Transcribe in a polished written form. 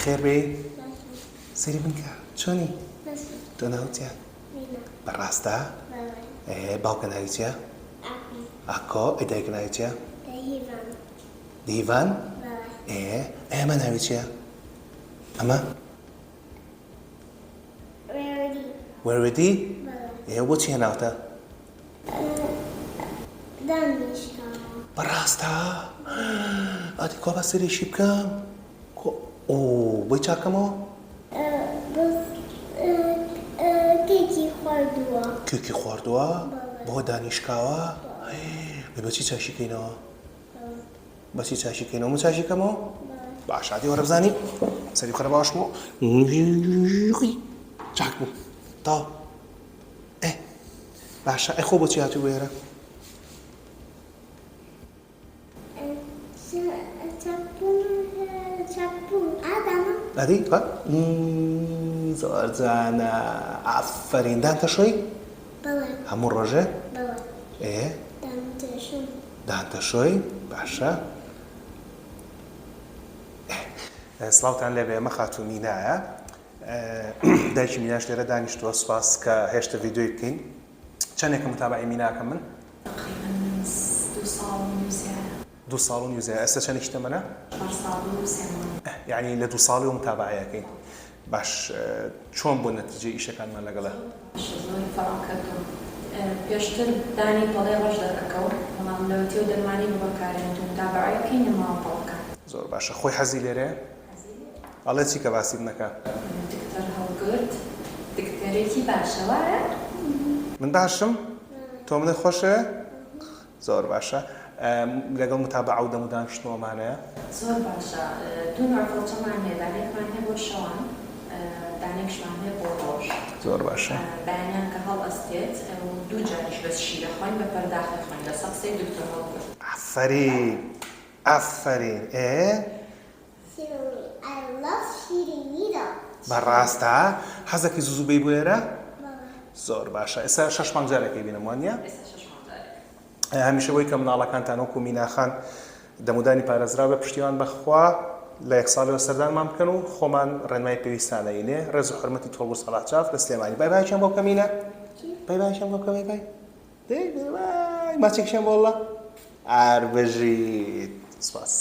خير بي سيري بنكا شوني تو ناوتيا براستا باوكا ناوتيا اكو ادايك ناوتيا ديفان اما ناوتيا اما وردي وچی ناوتا دانشگاه براستا ادي كوبا سيري شيبكم او بيچاكمو کیکی کوکی خوردووە خواردووە بۆ دانیشکاوە بەچی چاشیکەینەوە بەچی چاشیکەینەوە من چاشیکەمەوە باش عادی وەرە بزانی سەری بخەرە باشمەوە چاک بوو تاو باشە خۆ بۆچی هاتوو بێرە چاپون ئادامە ئەدی زۆر جوانە ئافەرین دانتەشۆی بەڵێ هەموو ڕۆژێ بەڵێ دانتەشم دانتەشۆی باشە سڵاوتان لێبێ ئەمە خاتوو مینایە دایکی میناش لێرە دانیشتووە سوپاس کە هێشتا ڤیدیۆی بکەین چەندێکە متابعی میناکەم من تقريبا 2 ساڵ و دو ساڵ و نیوزە ئێستا چەندێکی تەمەنە 4 ساڵ و 3 مانگ یعنی لە 2 ساڵی و متابعەکەین باش چۆن بۆ نەتیجەی ئیشەکانمان لەگەڵە زۆری فەڕاکردم پێشتر دانی پەڵێ ڕۆژ دەکەکەوت بەڵام لەوەتیێ و دەرمانی بەکارێن و متابعەکەی نەماوە پەڵەکە زۆر باشە خۆی حەزی لێرەیە ئەڵێ چی کە باسی نەکە دکتەر هەڵگرت دکتەرێکی باشەوارە من باشم تۆ منە خۆشە زۆر باشە لەگەڵ متابعە و دەم و دانیشتنەوەمانەیە زۆر باشە دوو نوع فڵچەمان هەیە دانێکمان هەیە بۆ شەوان دانێکشمان هەیە بۆ ڕۆژ زۆر باشە بەیانیان کە هەڵ ئەستێت و دوو جاریش بەس شیرە خوێن بە پەرداخی خوێن لە سەقسەی دکتۆر هەڵگرت ئافەرین ئافەرین I love eating needles. بەڕاستە حەزەکی زوزوبەی بۆ ئێرە زۆر باشە ئێستا 6 مانگ جارێکی بینم وانە ئێستا 6 مانگ هەمیشە بۆی کە مناڵەکانتان وەکو میناخان دەمودانی پارێزرا بە پشتیوان بەخوا لە یەک ساڵەوە سەردانمان بکەن و خۆمان ڕێنمای پێویستانەینێ ڕێز و حرمەتی تۆڵبوو سەڵات چاف لە سلێمانی بای بایشان بۆ کەمینە بای بایشان بۆ کەمی بای دەی بای ماچێکشان بۆ وڵڵا ئاربژیت سپاس